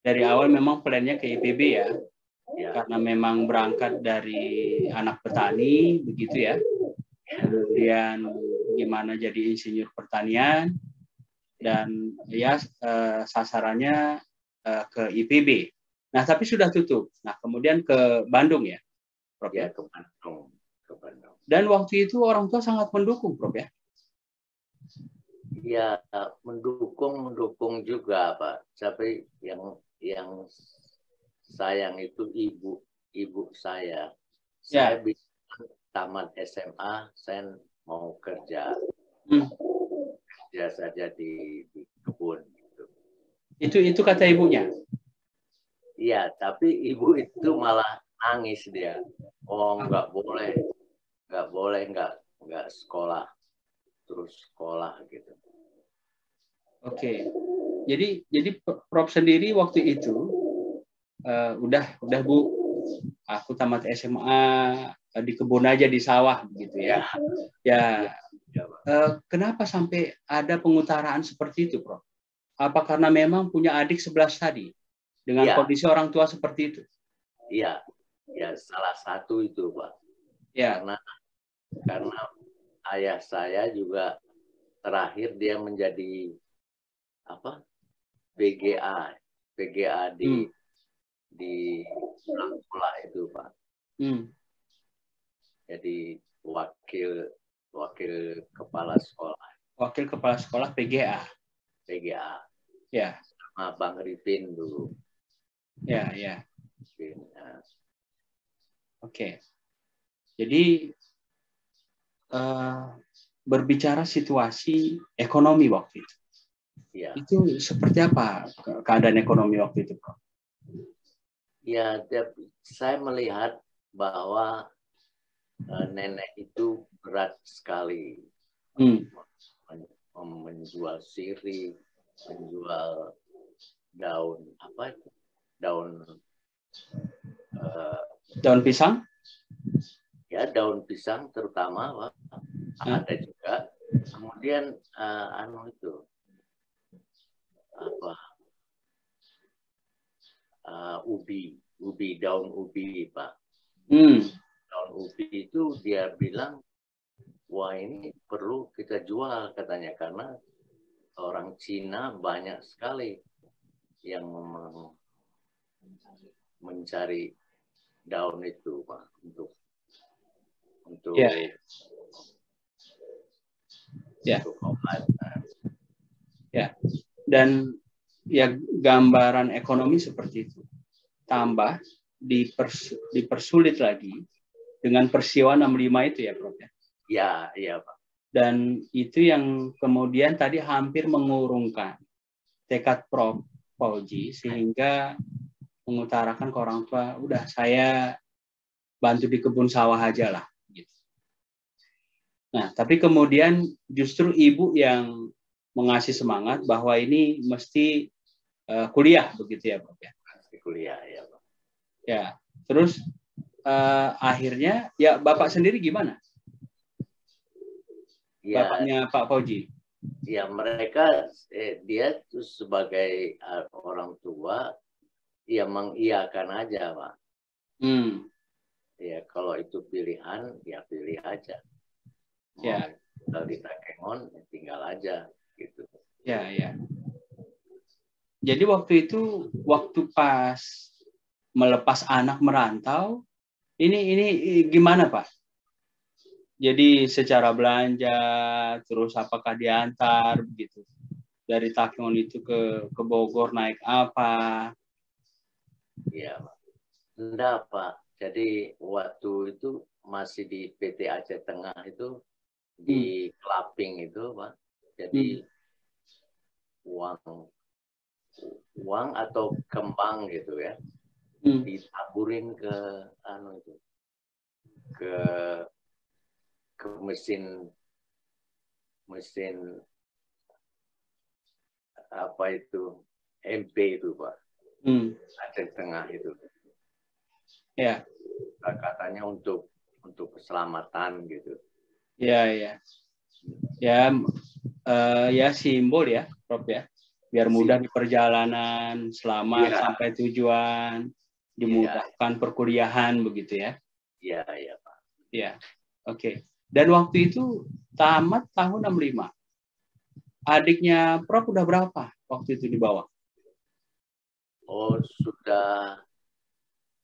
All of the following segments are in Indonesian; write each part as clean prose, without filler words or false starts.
dari awal memang plannya ke IPB ya, Ya, karena memang berangkat dari anak petani begitu ya. Kemudian gimana jadi insinyur pertanian dan ya sasarannya ke IPB. Nah, tapi sudah tutup. Nah, kemudian ke Bandung ya, Prof ya ya. ke Bandung, ke Bandung. Dan waktu itu orang tua sangat mendukung, Prof ya. Ya, mendukung juga, Pak. Tapi yang sayang itu ibu saya. Ya. Saya bisa tamat SMA, saya mau kerja saja di kebun. Itu kata ibunya. Iya, tapi ibu itu malah nangis dia. Oh, nggak boleh, nggak sekolah, terus sekolah gitu. Oke. Jadi Prof sendiri waktu itu udah Bu, aku tamat SMA di kebun aja di sawah begitu ya. Ya. Kenapa sampai ada pengutaraan seperti itu, Prof? Apa karena memang punya adik 11 tadi dengan kondisi orang tua seperti itu? Iya, ya salah satu itu, Pak. Ya. Karena ayah saya juga terakhir dia menjadi apa? BGA di sekolah itu, Pak. Jadi wakil kepala sekolah. Wakil kepala sekolah PGA. Ya. Sama Bang Ripin dulu. Ya. Oke. Jadi berbicara situasi ekonomi waktu itu. Ya. Itu seperti apa keadaan ekonomi waktu itu, Prof? Ya, saya melihat bahwa nenek itu berat sekali. Menjual sirih, menjual daun daun pisang? Ya, daun pisang terutama, Pak. Ada juga. Kemudian daun ubi, Pak. Daun ubi itu dia bilang, wah ini perlu kita jual katanya karena orang Cina banyak sekali yang mencari daun itu, Pak, untuk obat. Ya. Dan ya gambaran ekonomi seperti itu. Tambah dipersulit lagi dengan peristiwa 65 itu ya, Prof ya. Iya, Pak. Dan itu yang kemudian tadi hampir mengurungkan tekad Prof Fauji sehingga mengutarakan ke orang tua, udah saya bantu di kebun sawah aja lah. Gitu. Nah, tapi kemudian justru ibu yang mengasih semangat bahwa ini mesti kuliah begitu ya, Prof ya. Mesti kuliah ya, Pak. Ya, terus akhirnya ya Bapak sendiri gimana? Ya, bapaknya Pak Fauji. Ya, mereka dia tuh sebagai orang tua ya mengiyakan aja, Pak. Ya, kalau itu pilihan ya pilih aja. Ya. Kalau di Takengon tinggal aja gitu. Ya. Jadi waktu itu pas melepas anak merantau, ini gimana Pak? Jadi secara belanja, terus apakah diantar begitu dari Takengon itu ke Bogor naik apa? Iya, Pak. Enggak, Pak. Jadi waktu itu masih di PT Aceh Tengah itu di Kelaping itu, Pak. Jadi uang atau kembang gitu ya, ditaburin ke ke mesin apa itu MP itu, Pak. Aceh Tengah itu. Ya. Katanya untuk keselamatan gitu. Ya. Ya simbol ya, Prof ya. biar mudah di perjalanan, selamat Iya. sampai tujuan, dimudahkan perkuliahan begitu ya. Iya, iya, Pak. Ya, oke. Dan waktu itu tamat tahun 65. Adiknya Prof udah berapa waktu itu di bawah? Oh, sudah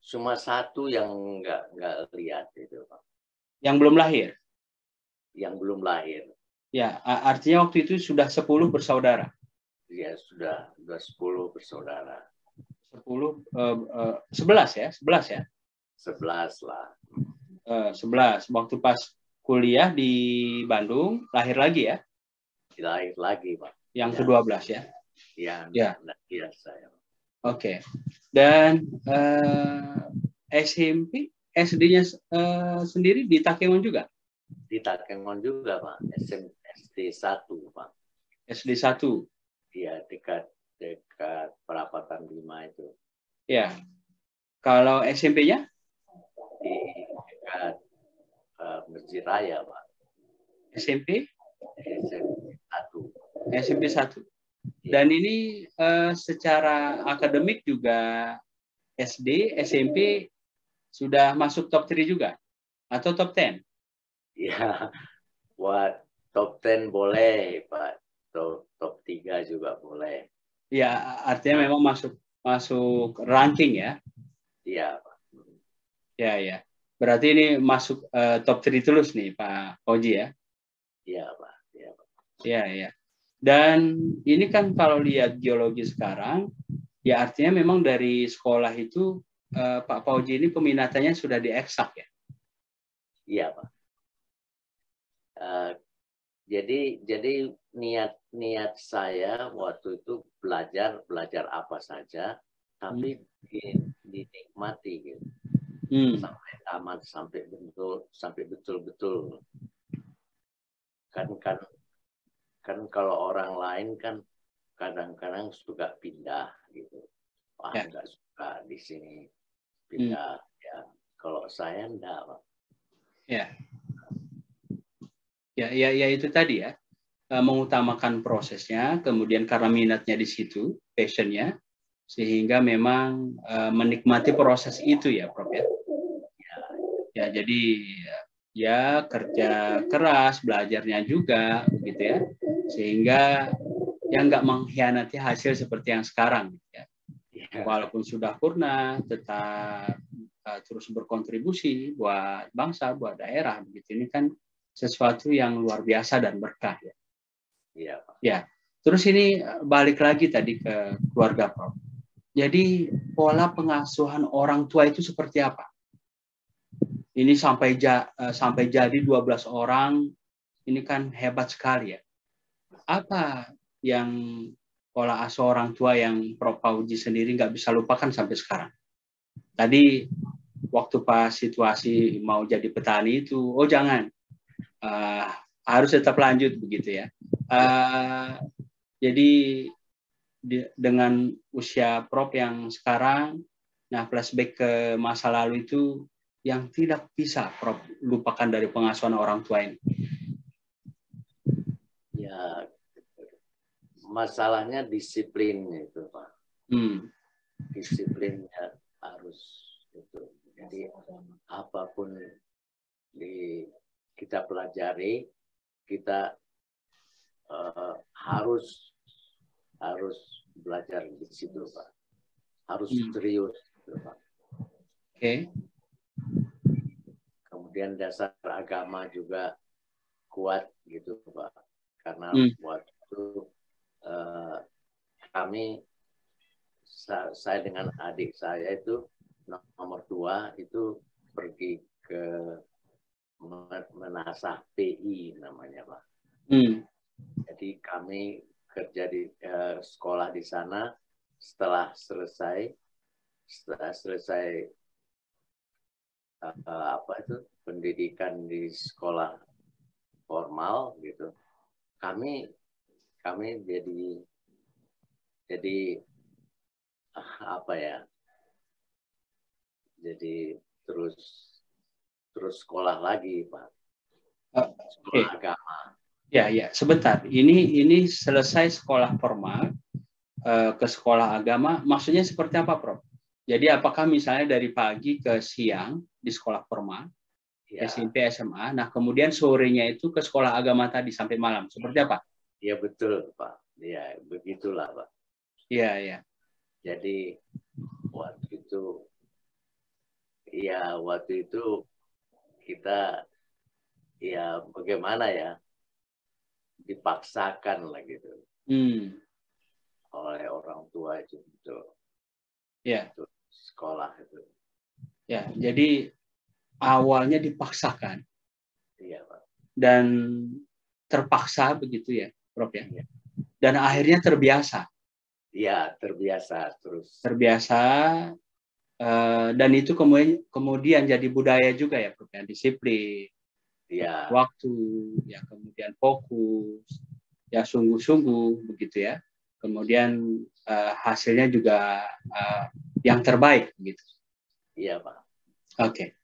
cuma satu yang nggak lihat itu, Pak. Yang belum lahir? Yang belum lahir. Ya, artinya waktu itu sudah 10 bersaudara. Dia sudah 10 bersaudara. 11 ya? 11 ya? 11 lah. 11. Waktu pas kuliah di Bandung, lahir lagi ya? Lahir lagi, Pak. Yang ke-12 ya? Ya. Biasa ya. Oke. Dan SMP, SD-nya sendiri di Takengon juga? Di Takengon juga, Pak. SD 1, Pak. SD 1? Iya, dekat Perapatan 5 itu. Ya. Kalau SMP-nya? Di dekat Masjid Raya, Pak. SMP? SMP 1. SMP 1. Dan ini secara akademik juga SD, SMP sudah masuk top 3 juga? Atau top 10? Ya, buat top 10 boleh, Pak. Top 3 juga boleh. Ya, artinya memang masuk ranking ya? Iya, Pak. Ya. Berarti ini masuk top 3 terus nih, Pak Oji ya? Iya, Pak. Iya, Pak. Ya. Dan ini kan kalau lihat geologi sekarang, ya artinya memang dari sekolah itu Pak Pauji ini peminatannya sudah di eksak ya? Iya, Pak. Jadi niat saya waktu itu belajar apa saja, tapi dinikmati gitu. Sampai tamat, sampai betul-betul. Kan kalau orang lain kan kadang-kadang suka pindah gitu. Nggak suka di sini pindah. Ya, kalau saya enggak, Pak. Ya itu tadi ya, mengutamakan prosesnya, kemudian karena minatnya di situ, passionnya, sehingga memang menikmati proses itu ya, Prof ya. Ya jadi ya kerja keras, belajarnya juga, begitu ya, sehingga ya nggak mengkhianati hasil seperti yang sekarang, ya. Walaupun sudah purna, tetap terus berkontribusi buat bangsa, buat daerah, begitu. Ini kan sesuatu yang luar biasa dan berkah ya. Iya, Pak. Ya. Terus ini balik lagi tadi ke keluarga Prof. Jadi pola pengasuhan orang tua itu seperti apa? Ini sampai jadi 12 orang, ini kan hebat sekali ya. Apa yang pola asuh orang tua yang Prof Pauji sendiri nggak bisa lupakan sampai sekarang? Tadi waktu pas situasi mau jadi petani itu, oh jangan, harus tetap lanjut begitu ya. Jadi dengan usia Prof yang sekarang, nah flashback ke masa lalu itu yang tidak bisa Prof lupakan dari pengasuhan orang tua ini. Ya, masalahnya disiplin itu, Pak. Disiplinnya harus itu. Jadi apapun kita pelajari, kita harus belajar di situ, Pak. Harus serius, gitu, Pak. Oke. Kemudian dasar agama juga kuat gitu, Pak. Karena waktu saya dengan adik saya itu nomor 2 itu pergi ke menasah PI namanya, Pak. Jadi kami kerja di sekolah di sana. Setelah selesai pendidikan di sekolah formal gitu, kami jadi apa ya? Jadi terus sekolah lagi, Pak. Sekolah agama. Ya, sebentar. Ini selesai sekolah formal, ke sekolah agama, maksudnya seperti apa, Prof? Jadi apakah misalnya dari pagi ke siang di sekolah formal, Ya, SMP, SMA, nah kemudian sorenya itu ke sekolah agama tadi sampai malam, seperti apa? ya betul Pak. Ya begitulah Pak. Iya, iya. Jadi waktu itu kita ya bagaimana ya, dipaksakan lah gitu oleh orang tua itu betul. Ya. Untuk sekolah itu. Ya, jadi awalnya dipaksakan. Iya, Pak. Dan terpaksa begitu ya, Prof ya. Iya. Dan akhirnya terbiasa. Iya, terbiasa terus. Terbiasa dan itu kemudian jadi budaya juga ya, Prof ya, disiplin. Iya. Waktu, ya kemudian fokus, ya sungguh-sungguh begitu ya. Kemudian hasilnya juga yang terbaik gitu. Iya, Pak. Oke.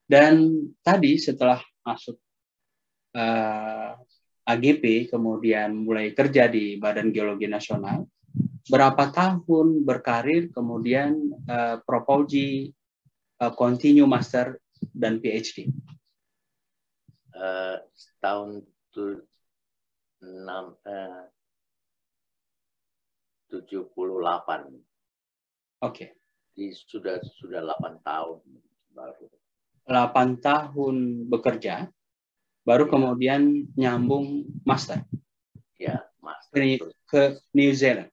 Dan tadi setelah masuk AGP, kemudian mulai kerja di Badan Geologi Nasional, berapa tahun berkarir, kemudian Prof Fauzi continue master dan PhD? Tahun 78. Oke. Jadi sudah 8 tahun baru. 8 tahun bekerja, baru kemudian nyambung master. Ya, master. Ke New Zealand.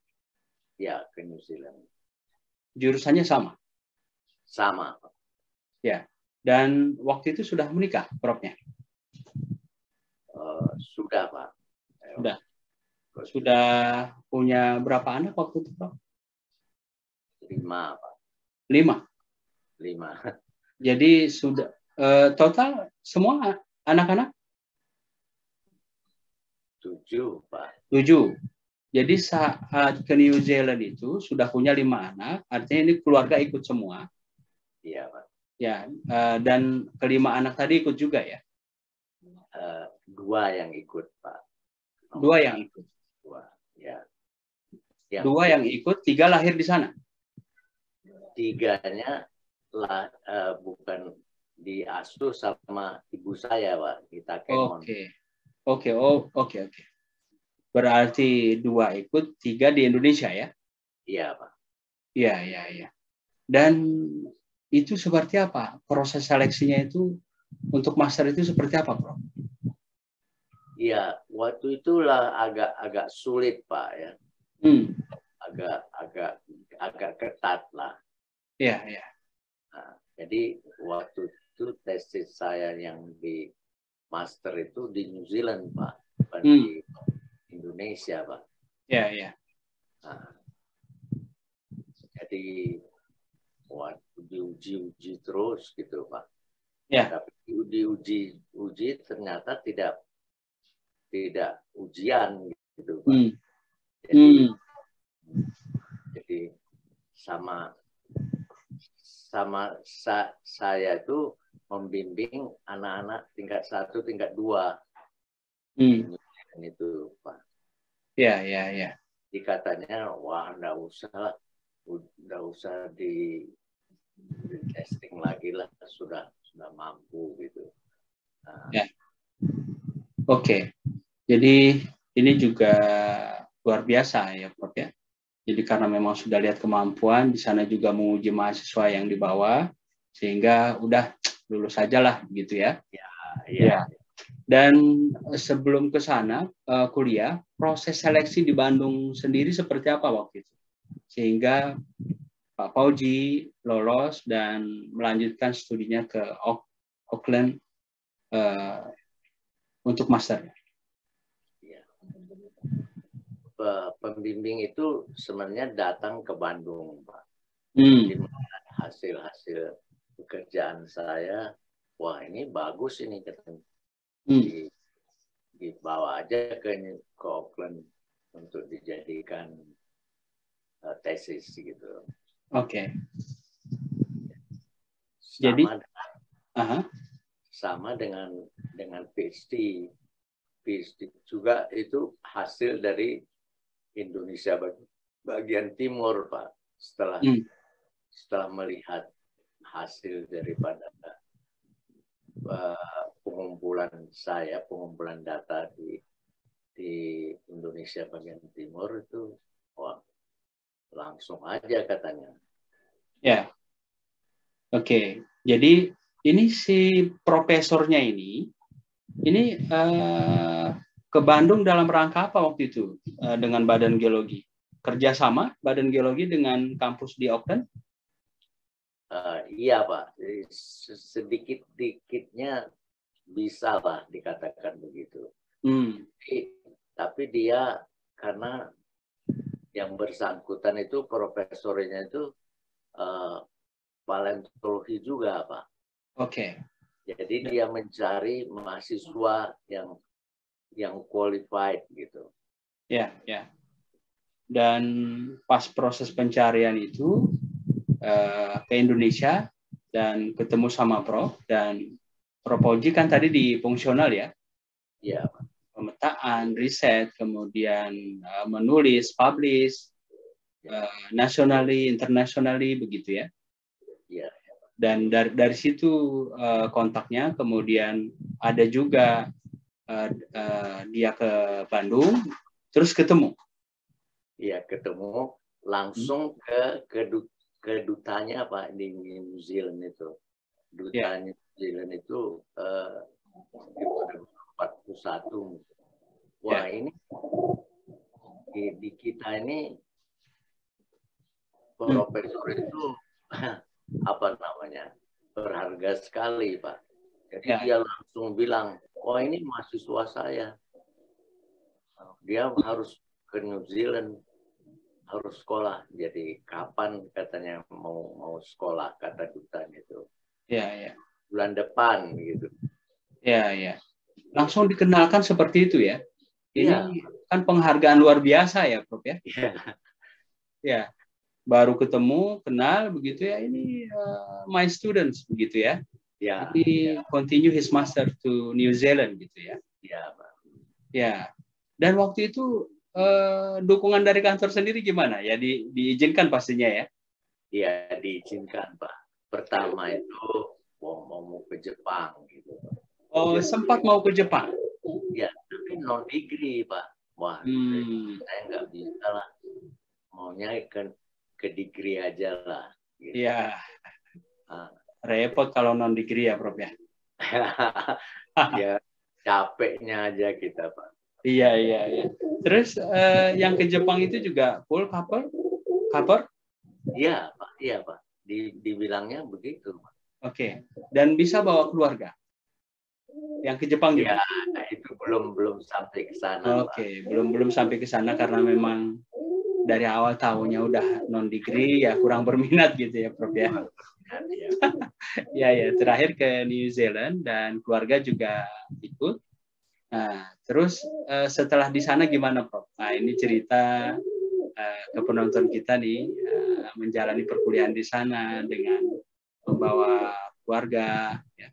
Ya, ke New Zealand. Jurusannya sama? Sama. Ya. Dan waktu itu sudah menikah, Profnya? Sudah, Pak. Sudah. Sudah punya berapa anak waktu itu, Prof? 5, Pak. 5? 5. Jadi sudah total semua anak-anak? 7, Pak. 7. Jadi saat ke New Zealand itu sudah punya 5 anak, artinya ini keluarga ikut semua. Iya, Pak. Ya, dan kelima anak tadi ikut juga ya? 2 yang ikut, Pak. 2 yang ikut. 2, ya. 2 yang ikut, 3 lahir di sana? 3-nya bukan diasuh sama ibu saya, Pak, di Takengon. Oke. Berarti 2 ikut, 3 di Indonesia ya? Iya, Pak. Iya. Dan itu seperti apa? Proses seleksinya itu untuk master itu seperti apa, Prof? Iya, waktu itulah agak sulit, Pak ya. Agak ketat lah. Iya. Nah, jadi waktu itu tesis saya yang di master itu di New Zealand, Pak, bukan di Indonesia, Pak. Iya. Nah, jadi waktu diuji terus gitu, Pak. Ya. Tapi diuji ternyata tidak ujian gitu, Pak. Jadi sama saya itu membimbing anak-anak tingkat 1, tingkat 2 itu, Pak. Iya. Jadi katanya, wah nggak usah di testing lagi lah, sudah mampu gitu. Nah. Ya. Oke. Jadi ini juga luar biasa ya, Prof ya. Jadi karena memang sudah lihat kemampuan, di sana juga menguji mahasiswa yang di bawah, sehingga udah lulus saja lah gitu ya. Ya. Dan sebelum ke sana kuliah, proses seleksi di Bandung sendiri seperti apa waktu itu? Sehingga Pak Fauzi lolos dan melanjutkan studinya ke Auckland untuk master. Pembimbing itu sebenarnya datang ke Bandung, Pak. Hasil pekerjaan saya, wah ini bagus ini katanya. Dibawa aja ke Auckland untuk dijadikan tesis gitu. Oke. Sama dengan PhD. PhD juga itu hasil dari Indonesia bagian timur, Pak. Setelah melihat hasil daripada pengumpulan data di Indonesia bagian timur itu, wah, langsung aja katanya. Ya, oke. Jadi ini si profesornya ini ke Bandung dalam rangka apa waktu itu dengan Badan Geologi? Kerjasama Badan Geologi dengan kampus di Auckland? Iya, Pak. Sedikit-dikitnya bisa lah dikatakan begitu. Tapi dia karena yang bersangkutan itu profesornya itu paleontologi juga, Pak. Oke. Jadi dia mencari mahasiswa yang qualified gitu. Ya, ya. Dan pas proses pencarian itu ke Indonesia dan ketemu sama Prof, dan Prof Oji kan tadi di fungsional ya. Iya, Pak. Pemetaan, riset, kemudian menulis, publish, nationally, internationally, begitu ya. Iya. Dan dari situ kontaknya, kemudian ada juga dia ke Bandung, terus ketemu. Iya, ketemu langsung ke dutanya, Pak, di New Zealand itu. Dutanya New Zealand itu 41. Wah, ini di kita ini profesor itu apa namanya, berharga sekali, Pak. Jadi dia langsung bilang, oh ini mahasiswa saya. Dia harus ke New Zealand, harus sekolah. Jadi kapan katanya mau sekolah, kata dutanya itu. Ya. Bulan depan gitu. Ya. Langsung dikenalkan seperti itu ya. Ini kan penghargaan luar biasa ya, Prof ya. Ya. Baru ketemu, kenal begitu ya. Ini my students begitu ya. Jadi continue his master to New Zealand gitu ya. Iya, Pak. Ya. Dan waktu itu dukungan dari kantor sendiri gimana? Ya diizinkan pastinya ya. Iya, diizinkan, Pak. Pertama itu mau ke Jepang gitu. Oh, sempat mau ke Jepang? Ya, tapi non degree, Pak. Wah, saya nggak bisa lah. Maunya ke degree aja lah. Gitu. Ya. Repot kalau non degree ya, Prof ya. Ya, capeknya aja kita, Pak. Iya. Terus yang ke Jepang itu juga full cover? Iya, Pak. Dibilangnya begitu, Pak. Oke. Dan bisa bawa keluarga? Yang ke Jepang juga? Ya, itu belum sampai ke sana. Oke, belum sampai ke sana karena memang dari awal tahunya udah non degree ya, kurang berminat gitu ya, Prof ya. Ya, terakhir ke New Zealand dan keluarga juga ikut. Nah, terus setelah di sana gimana, Prof? Nah, ini cerita ke penonton kita nih, menjalani perkuliahan di sana dengan membawa keluarga ya.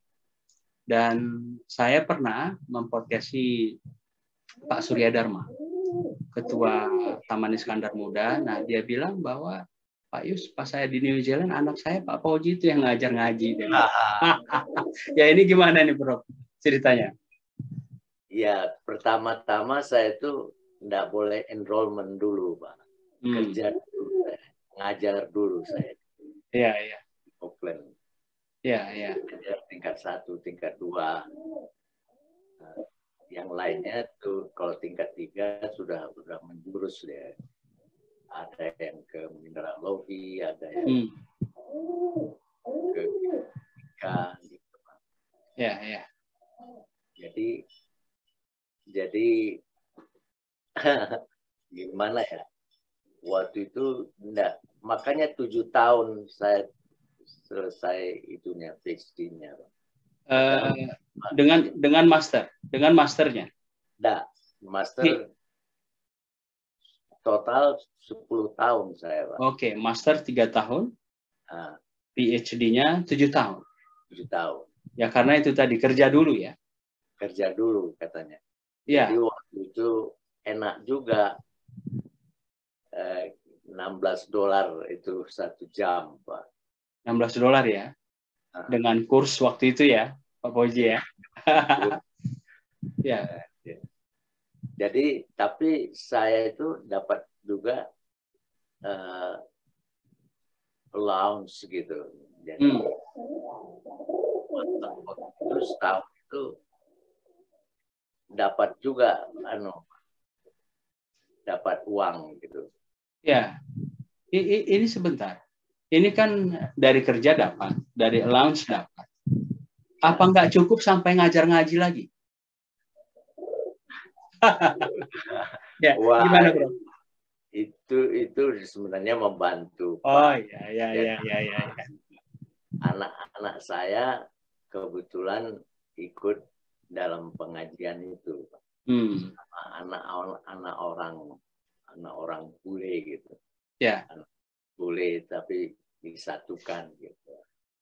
Dan saya pernah mempodcasti Pak Surya Dharma, Ketua Taman Iskandar Muda. Nah, dia bilang bahwa Pak Yus, pas saya di New Zealand, anak saya Pak Fauji itu yang ngajar ngaji. Ya, ini gimana nih, Prof, ceritanya? Ya, pertama-tama saya itu nggak boleh enrollment dulu, Pak. Kerja dulu, ngajar dulu saya. Iya. Auckland. Iya. Tingkat 1, tingkat 2. Nah, yang lainnya tuh kalau tingkat 3 sudah menjurus ya. Ada yang ke mineralogi, ada yang ke fisika gitu, Pak. Iya. Jadi gimana ya? Waktu itu enggak, makanya 7 tahun saya selesai itunya PhD-nya. Dengan masternya? Enggak, master total 10 tahun saya, Pak. Oke, master 3 tahun. PhD-nya 7 tahun. 7 tahun. Ya, karena itu tadi kerja dulu ya. Kerja dulu katanya. Ya. Jadi waktu itu enak juga $16 itu 1 jam, Pak. $16 ya. Dengan kurs waktu itu ya, Pak Fauzi ya. Ya. Jadi, tapi saya itu dapat juga allowance gitu. Jadi itu setahun itu dapat juga dapat uang gitu. Ya. Ini sebentar. Ini kan dari kerja dapat, dari allowance dapat. Apa nggak cukup sampai ngajar ngaji lagi? Ya, Wah, gimana, Bro? Itu sebenarnya membantu, Oh, Pak. ya. Anak-anak saya kebetulan ikut dalam pengajian itu, Pak. Anak orang bule gitu. Ya. Anak bule tapi disatukan gitu.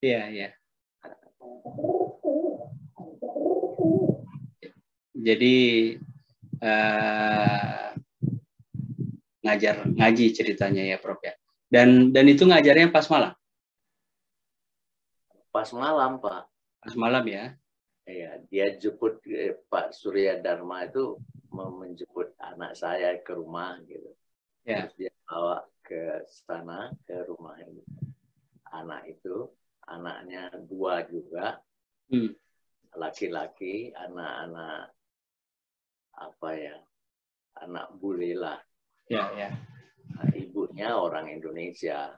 Iya. Jadi ngaji ceritanya ya, Prof ya. Dan itu ngajarnya pas malam. Pas malam, Pak. Pas malam ya. Iya, dia jemput Pak Surya Dharma itu menjemput anak saya ke rumah gitu. Ya. Terus dia bawa ke sana, ke rumah ini. Anaknya 2 juga. Laki-laki, anak-anak anak bule lah. Ya. Nah, ibunya orang Indonesia.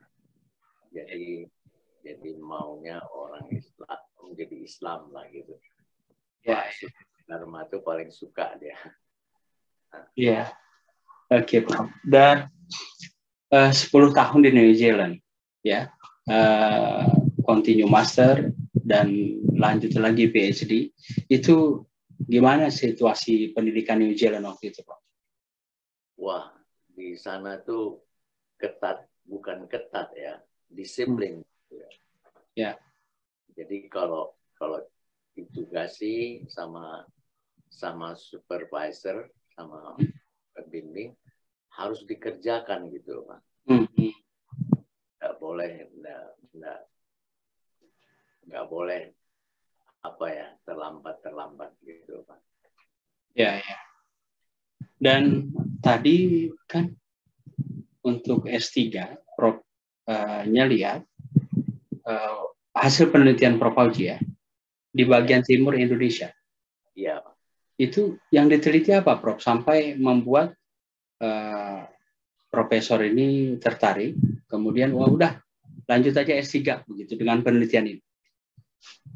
Jadi maunya orang Islam, menjadi Islam lah gitu. Ya. Pak Dharma itu paling suka dia. Iya. Oke, Prof. Dan 10 tahun di New Zealand, ya. Continue master dan lanjut lagi PhD. Itu gimana situasi pendidikan New Zealand waktu itu, Prof? Wah, di sana tuh bukan ketat ya, disiplin. Ya. Jadi kalau ditugasi sama supervisor, sama pembimbing, harus dikerjakan gitu, Pak. Nggak boleh terlambat gitu, Pak. Ya. Dan tadi kan untuk S3, Prof lihat hasil penelitian Prof Fauzi ya di bagian timur Indonesia. Iya. Itu yang diteliti apa, Prof? Sampai membuat profesor ini tertarik, kemudian udah lanjut aja S3 begitu dengan penelitian ini.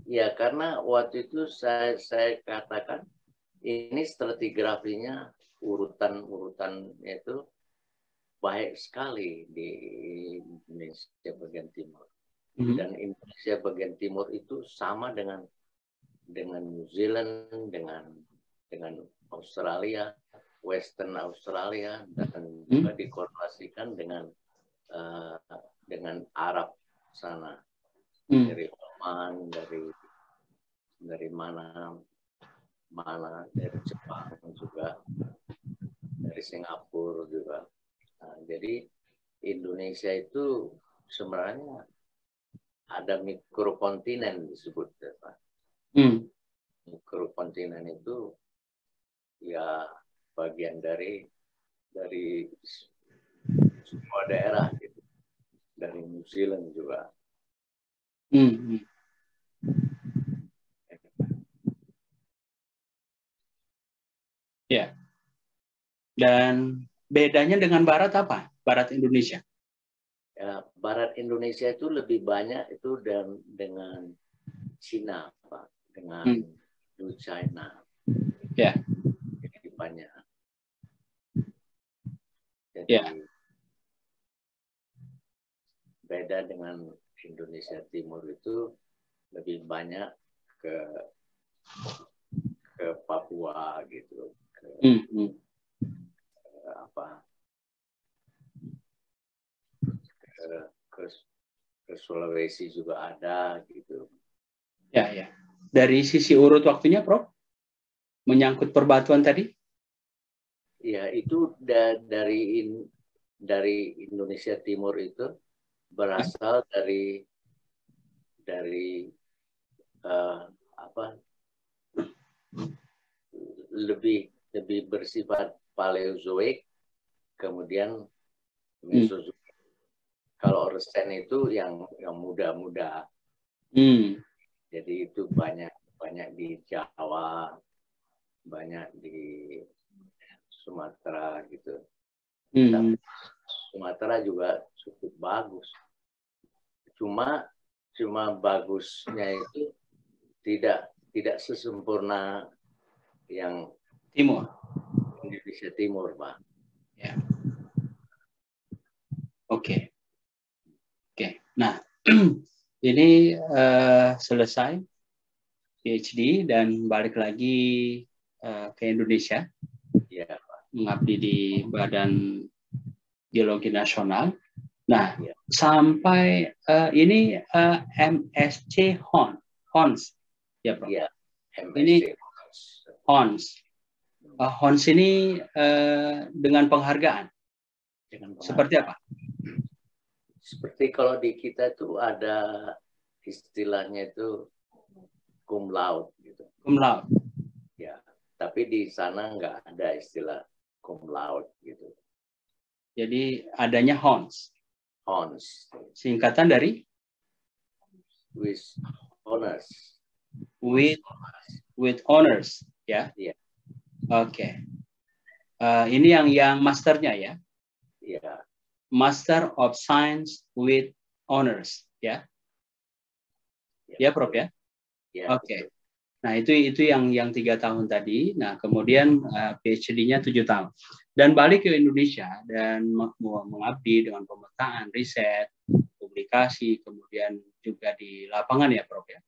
Ya, karena waktu itu saya katakan ini stratigrafinya urutannya itu baik sekali di Indonesia bagian timur. Dan Indonesia bagian timur itu sama dengan New Zealand, dengan Australia, Western Australia, dan juga dikorelasikan dengan Arab sana. Dari Oman, dari mana dari Jepang juga, dari Singapura juga. Nah, jadi Indonesia itu sebenarnya ada mikrokontinen disebut, Pak. Mikrokontinen itu ya bagian dari semua daerah gitu. Dari New Zealand juga. Ya. Dan bedanya dengan Barat apa? Barat Indonesia? Ya, Barat Indonesia itu lebih banyak itu dengan Cina, Pak, dengan China. Ya. Jadi banyak. Jadi beda dengan Indonesia Timur itu lebih banyak ke Papua gitu, ke Sulawesi juga ada gitu. Ya. Dari sisi urut waktunya, Prof, menyangkut perbatuan tadi? Ya, itu dari Indonesia Timur itu berasal dari apa, lebih bersifat Paleozoik, kemudian Mesozoik. Kalau Orsen itu yang muda-muda. Jadi itu banyak di Jawa, banyak di Sumatera gitu. Tapi Sumatera juga cukup bagus. Cuma bagusnya itu tidak sesempurna yang Timur. Indonesia Timur, Pak. Ya. Oke. Nah, ini selesai PhD dan balik lagi ke Indonesia. Ya, Pak. Mengabdi di Badan Geologi Nasional. Nah, sampai ini MSc Hons. Ya, Prof. Ya, MSc ini Hons. Hons ini dengan penghargaan. Seperti apa? Seperti kalau di kita tuh ada istilahnya itu cum laude gitu. Cum laude. Ya, tapi di sana nggak ada istilah cum laude gitu. Jadi adanya Hons. Hons. Singkatan dari? With honors. With honors, ya. Yeah. Oke. Ini yang masternya ya. Yeah. Master of Science with honors, ya. Ya, Prof ya. Yeah, Oke. Nah, itu yang 3 tahun tadi. Nah, kemudian PhD-nya 7 tahun. Dan balik ke Indonesia dan mengabdi dengan pemetaan, riset, publikasi, kemudian juga di lapangan ya, Prof ya.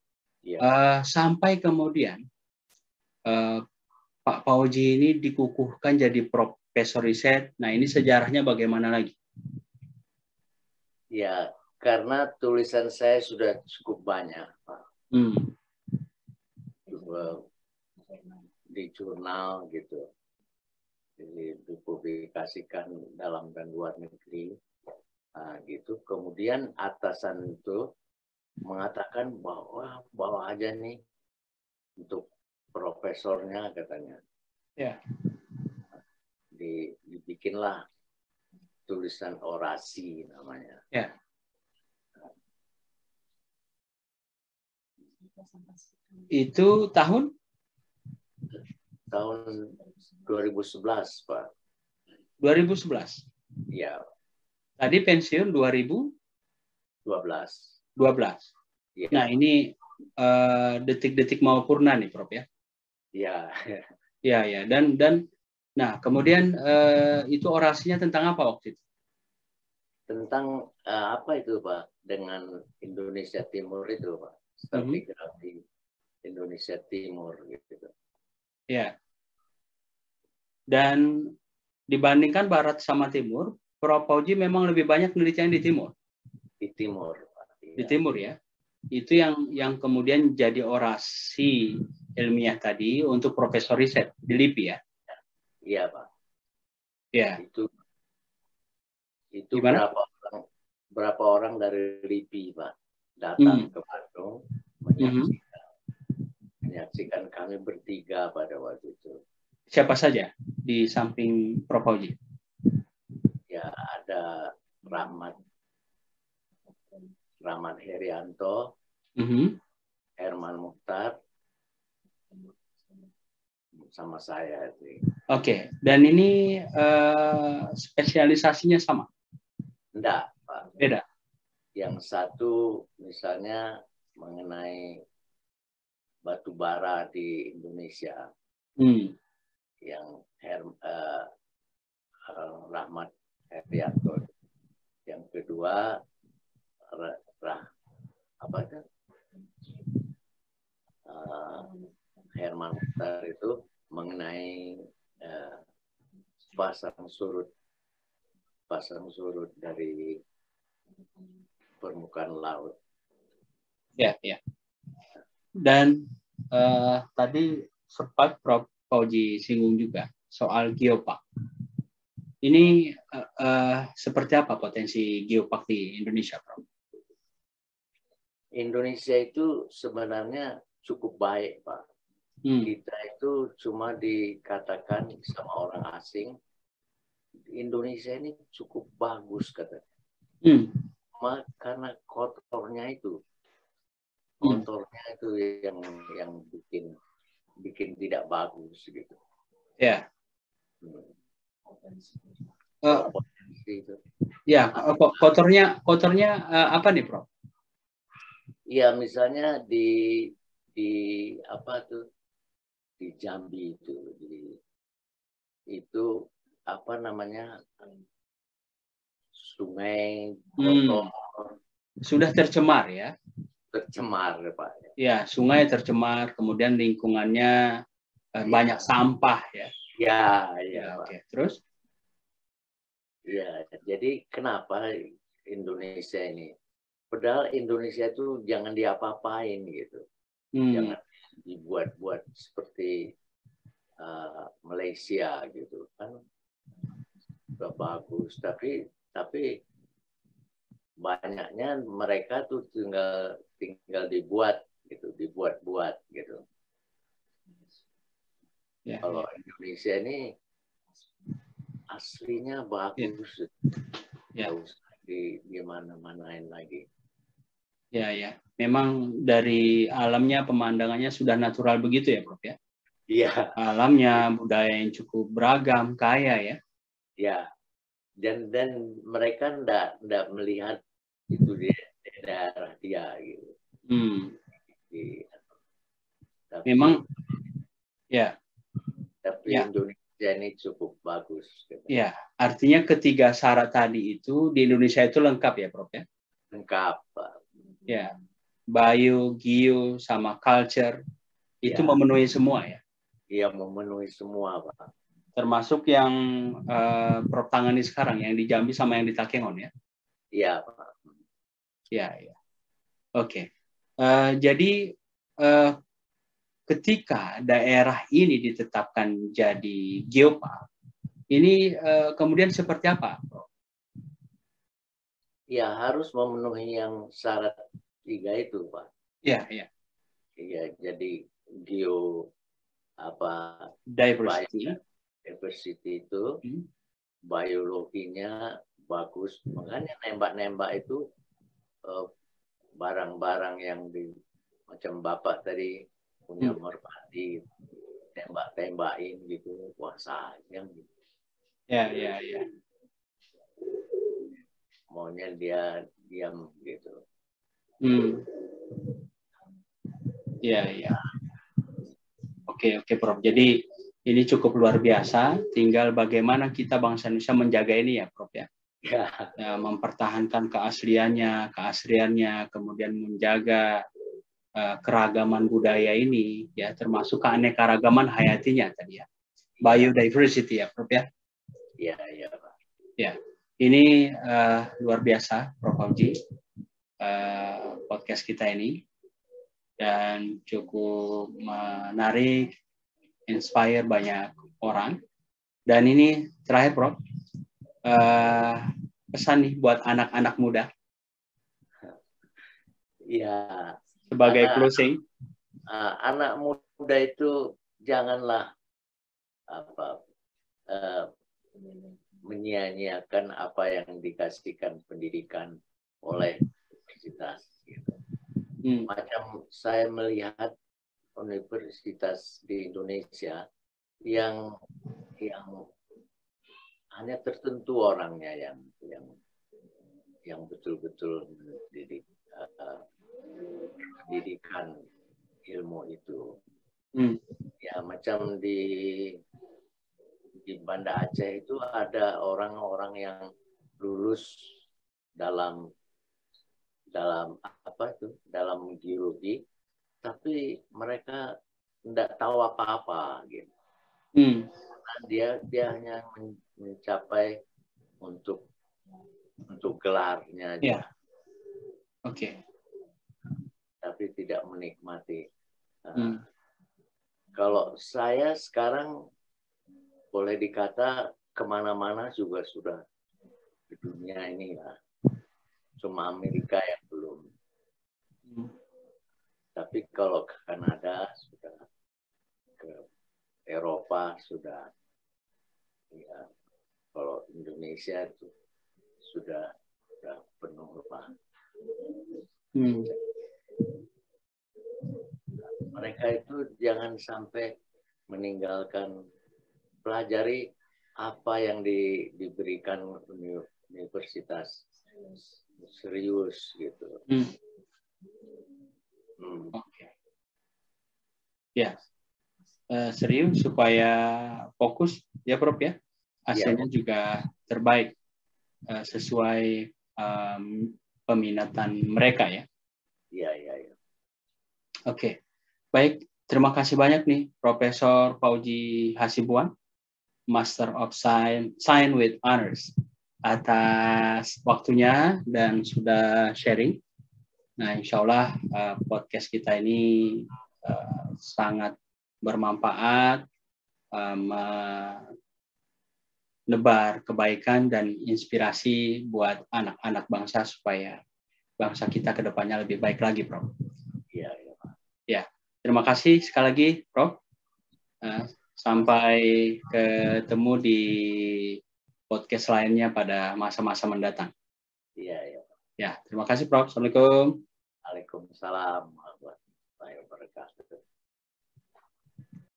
Yeah. Sampai kemudian Pak Pauji ini dikukuhkan jadi profesor riset. Nah, ini sejarahnya bagaimana lagi? Ya, karena tulisan saya sudah cukup banyak, Pak. Di jurnal gitu. Jadi dipublikasikan dalam dan luar negeri. Nah, gitu. Kemudian atasan itu mengatakan bahwa bawa aja nih untuk profesornya katanya. Ya. Dibikinlah tulisan orasi namanya. Ya. Itu tahun 2011, Pak. 2011. Ya. Tadi pensiun 2012. Ya. Nah, ini detik-detik mau purna nih, Prof ya. Iya. Ya. Dan nah, kemudian itu orasinya tentang apa waktu itu? Tentang apa itu, Pak? Dengan Indonesia Timur itu, Pak. Stratigrafi Indonesia Timur gitu. Ya. Dan dibandingkan Barat sama Timur, Prof Pauji memang lebih banyak penelitian di Timur. Di Timur, Pak. Di Timur ya. Itu yang kemudian jadi orasi ilmiah tadi untuk profesor riset di LIPI ya. Iya, Pak. Ya. Itu berapa orang dari LIPI, Pak, datang ke Bandung menyaksikan kami bertiga pada waktu itu. Siapa saja di samping Prof Pauji? Ya, ada Rahmat Herianto, Herman Mukhtar, sama saya. Oke. Dan ini spesialisasinya sama? Enggak, Pak. Beda? Yang satu misalnya mengenai batu bara di Indonesia. Yang Rahmat Herianto. Yang kedua Herman Mukhtar itu mengenai pasang surut dari permukaan laut. Ya. Dan tadi sempat Prof Pauji singgung juga soal geopark. Ini seperti apa potensi geopark di Indonesia, Prof? Indonesia itu sebenarnya cukup baik, Pak. Kita itu cuma dikatakan sama orang asing, Indonesia ini cukup bagus katanya. Karena kotornya itu yang bikin tidak bagus gitu. Ya. Potensi itu. Ya, kotornya apa nih, Prof? Ya, misalnya di apa tuh di Jambi itu apa namanya sungai kotor. Sudah tercemar ya? Tercemar, Pak. Ya, sungai tercemar, kemudian lingkungannya banyak sampah ya. Ya, Oke. Terus? Ya, jadi kenapa Indonesia ini? Padahal Indonesia itu jangan diapa-apain gitu. Jangan dibuat-buat seperti Malaysia gitu kan. Sudah bagus, tapi banyaknya mereka tuh tinggal dibuat gitu. Ya, kalau Indonesia ini aslinya bagus. Ya. Di mana-manain lagi. Ya. Memang dari alamnya pemandangannya sudah natural begitu ya, Prof ya? Iya. Alamnya, budaya yang cukup beragam, kaya ya. Ya. Dan mereka enggak melihat itu di daerah dia gitu. Tapi, memang ya. Tapi Indonesia ini cukup bagus. Gitu. Ya, artinya ketiga syarat tadi itu di Indonesia itu lengkap ya, Prof ya? Lengkap, Pak. Ya, bio, geo, sama culture itu memenuhi semua ya? Iya, memenuhi semua, Pak. Termasuk yang Prof tangani sekarang, yang di Jambi sama yang di Takengon ya? Iya, Pak. Ya. Oke. Jadi ketika daerah ini ditetapkan jadi geopark, ini kemudian seperti apa, Prof? Ya, harus memenuhi yang syarat 3 itu, Pak. Iya. Iya, jadi diversity itu biologinya bagus, makanya nembak itu barang-barang yang macam Bapak tadi punya merpati tembak-tembakin gitu, wah sayang gitu. Ya. Maunya dia diam gitu. Ya. Oke, Prof. Jadi ini cukup luar biasa. Tinggal bagaimana kita bangsa Indonesia menjaga ini ya, Prof ya. Ya, mempertahankan keasriannya, kemudian menjaga keragaman budaya ini, ya, termasuk keanekaragaman hayatinya tadi ya. Biodiversity ya, Prof ya. Iya, Pak. Ya, ini luar biasa, Prof Fauzi, podcast kita ini. Dan cukup menarik, inspire banyak orang. Dan ini terakhir, Prof, pesan nih buat anak-anak muda. Ya. Sebagai closing. Anak muda itu janganlah menyia-nyiakan apa yang dikasihkan pendidikan oleh universitas. Gitu. Macam saya melihat universitas di Indonesia yang hanya tertentu orangnya yang betul-betul pendidikan ilmu itu. Ya, macam di Banda Aceh itu ada orang-orang yang lulus dalam geologi, tapi mereka tidak tahu apa-apa gitu. Dia hanya mencapai untuk gelarnya aja. Oke. Tapi tidak menikmati. Kalau saya sekarang boleh dikata kemana-mana juga sudah di dunia ini lah. Cuma Amerika yang belum. Tapi kalau ke Kanada sudah, ke Eropa sudah, ya. Kalau Indonesia itu sudah penuh lah. Mereka itu jangan sampai meninggalkan, pelajari apa yang diberikan universitas, serius gitu. Oke. Ya, serius supaya fokus ya Prof ya. Hasilnya juga terbaik sesuai peminatan mereka ya. Iya. Oke, baik. Terima kasih banyak nih Profesor Fauji Hasibuan, Master of Science with Honors, atas waktunya dan sudah sharing. Nah, insya Allah podcast kita ini sangat bermanfaat, menebar kebaikan dan inspirasi buat anak-anak bangsa supaya bangsa kita ke depannya lebih baik lagi, Prof. Iya. Ya, terima kasih sekali lagi, Prof. Sampai ketemu di podcast lainnya pada masa-masa mendatang. Iya. Ya, terima kasih, Prof. Assalamualaikum. Waalaikumsalam.